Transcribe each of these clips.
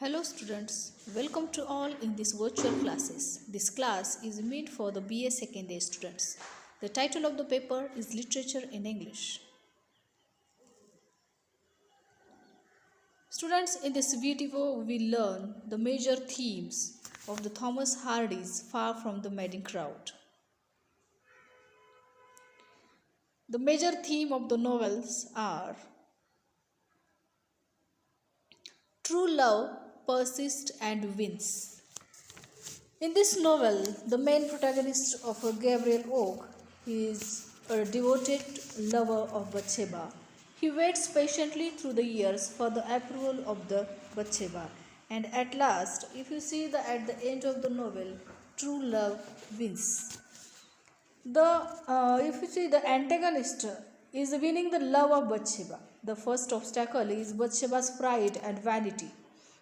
Hello students, welcome to all in this virtual classes. This class is meant for the BA second year students. The title of the paper is Literature in English. Students, in this video we will learn the major themes of the Thomas Hardy's Far from the Madding Crowd. The major theme of the novels are true love persists and wins. In this novel, the main protagonist of Gabriel Oak is a devoted lover of Bathsheba. He waits patiently through the years for the approval of the Bathsheba, and at last, if you see at the end of the novel, true love wins. If you see, the antagonist is winning the love of Bathsheba. The first obstacle is Bathsheba's pride and vanity,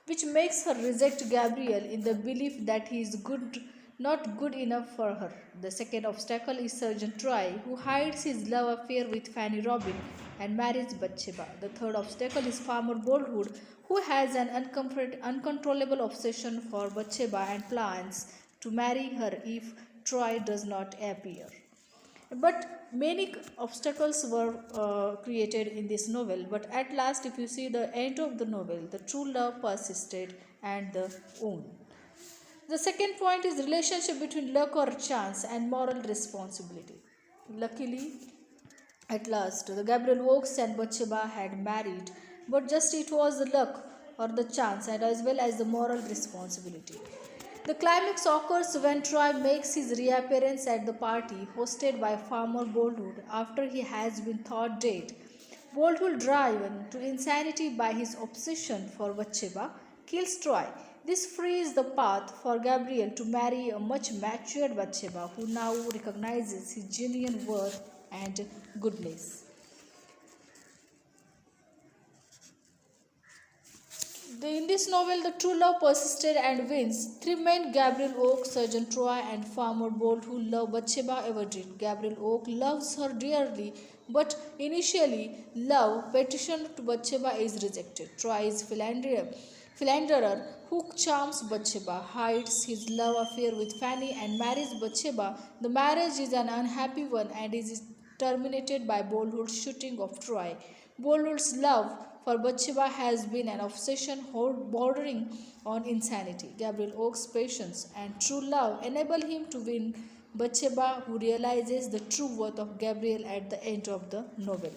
which makes her reject Gabriel in the belief that he is not good enough for her. The second obstacle is Sergeant Troy, who hides his love affair with Fanny Robin and marries Bathsheba. The third obstacle is Farmer Boldwood, who has an uncontrollable obsession for Bathsheba and plans to marry her if Troy does not appear. But many obstacles were created in this novel, but at last, if you see the end of the novel, the true love persisted and the won. The second point is relationship between luck or chance and moral responsibility. Luckily, at last, the Gabriel Oakes and Bathsheba had married, but just it was the luck or the chance and as well as the moral responsibility. The climax occurs when Troy makes his reappearance at the party hosted by Farmer Boldwood after he has been thought dead. Boldwood, driven to insanity by his obsession for Bathsheba, kills Troy. This frees the path for Gabriel to marry a much matured Bathsheba who now recognizes his genuine worth and goodness. In this novel, the true love persisted and wins. Three men, Gabriel Oak, Sergeant Troy, and Farmer Bolt, who love Bathsheba ever did. Gabriel Oak loves her dearly, but initially, love petition to Bathsheba is rejected. Troy is philanderer who charms Bathsheba, hides his love affair with Fanny, and marries Bathsheba. The marriage is an unhappy one and is terminated by Boldwood's shooting of Troy. Boldwood's love for Bathsheba has been an obsession bordering on insanity. Gabriel Oak's patience and true love enable him to win Bathsheba, who realizes the true worth of Gabriel at the end of the novel.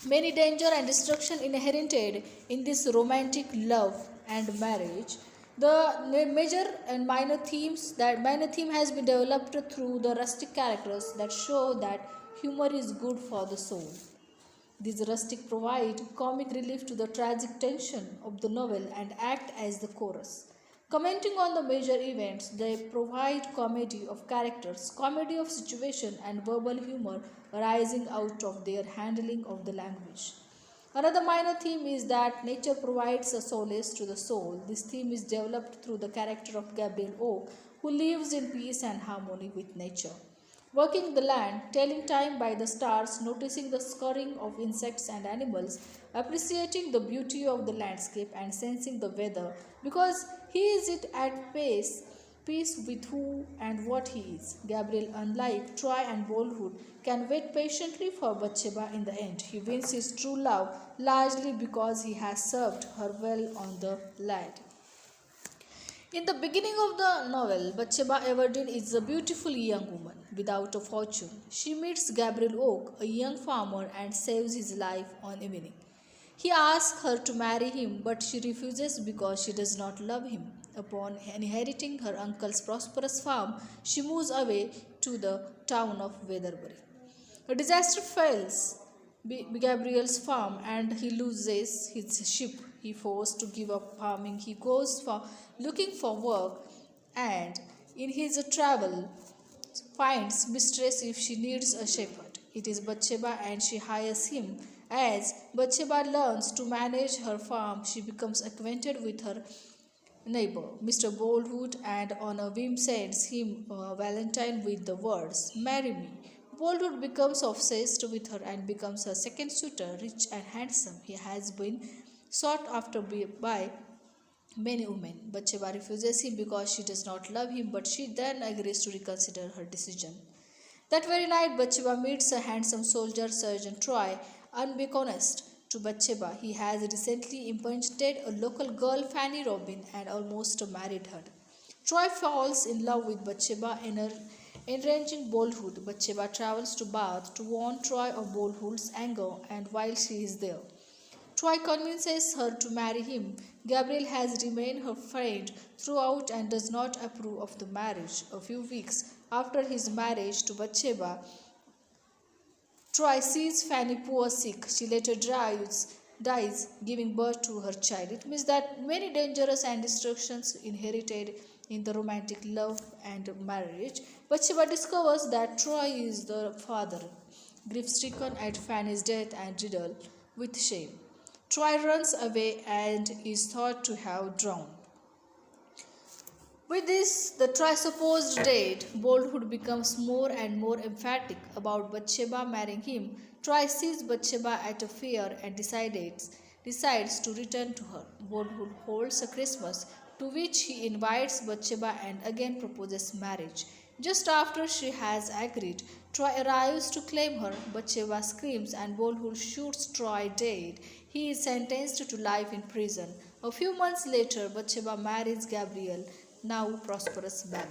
Many danger and destruction inherited in this romantic love and marriage. The major and minor theme has been developed through the rustic characters that show that humor is good for the soul. These rustic provide comic relief to the tragic tension of the novel and act as the chorus. Commenting on the major events, they provide comedy of characters, comedy of situation, and verbal humor arising out of their handling of the language. Another minor theme is that nature provides a solace to the soul. This theme is developed through the character of Gabriel Oak, who lives in peace and harmony with nature. Working the land, telling time by the stars, noticing the scurrying of insects and animals, appreciating the beauty of the landscape and sensing the weather, because he is at peace with who and what he is. Gabriel, unlike Troy and Boldwood, can wait patiently for Bathsheba in the end. He wins his true love largely because he has served her well on the land. In the beginning of the novel, Bathsheba Everdeen is a beautiful young woman without a fortune. She meets Gabriel Oak, a young farmer, and saves his life on evening. He asks her to marry him, but she refuses because she does not love him. Upon inheriting her uncle's prosperous farm, she moves away to the town of Weatherbury. A disaster fails Gabriel's farm and he loses his ship. He forced to give up farming. He goes for looking for work and in his travel finds mistress if she needs a shepherd. It is Bathsheba and she hires him. As Bathsheba learns to manage her farm, she becomes acquainted with her neighbor, Mr. Boldwood, and on a whim sends him a valentine with the words, "Marry me." Boldwood becomes obsessed with her and becomes her second suitor, rich and handsome. He has been sought after by many women. Batsheba refuses him because she does not love him, but she then agrees to reconsider her decision. That very night, Batsheba meets a handsome soldier, Sergeant Troy. Unbeknownst to Batsheba, he has recently impregnated a local girl, Fanny Robin, and almost married her. Troy falls in love with Batsheba in her enraging boldhood. Batsheba travels to Bath to warn Troy of Boldwood's anger, and while she is there, Troy convinces her to marry him. Gabriel has remained her friend throughout and does not approve of the marriage. A few weeks after his marriage to Bathsheba, Troy sees Fanny poor sick. She later dies, giving birth to her child. It means that many dangers and destructions inherited in the romantic love and marriage. Bathsheba discovers that Troy is the father, grief-stricken at Fanny's death and riddled with shame. Troy runs away and is thought to have drowned. With this, the Troy's supposed dead, Boldwood becomes more and more emphatic about Bathsheba marrying him. Troy sees Bathsheba at a fair and decides to return to her. Boldwood holds a Christmas to which he invites Bathsheba and again proposes marriage. Just after she has agreed, Troy arrives to claim her. Bathsheba screams and Boldwood shoots Troy dead. He is sentenced to life in prison. A few months later, Bathsheba marries Gabriel, now prosperous man.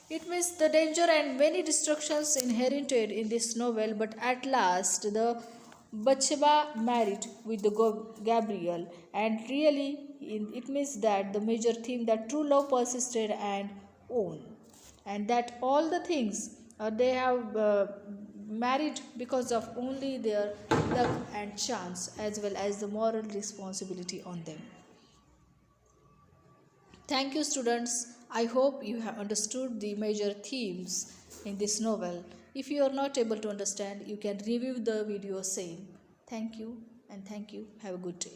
It means the danger and many destructions inherited in this novel, but at last the Bathsheba married with the Gabriel, and really it means that the major theme that true love persisted and won, and that all the things they have married because of only their luck and chance as well as the moral responsibility on them. Thank you, students. I hope you have understood the major themes in this novel. If you are not able to understand, you can review the video same. Thank you and thank you. Have a good day.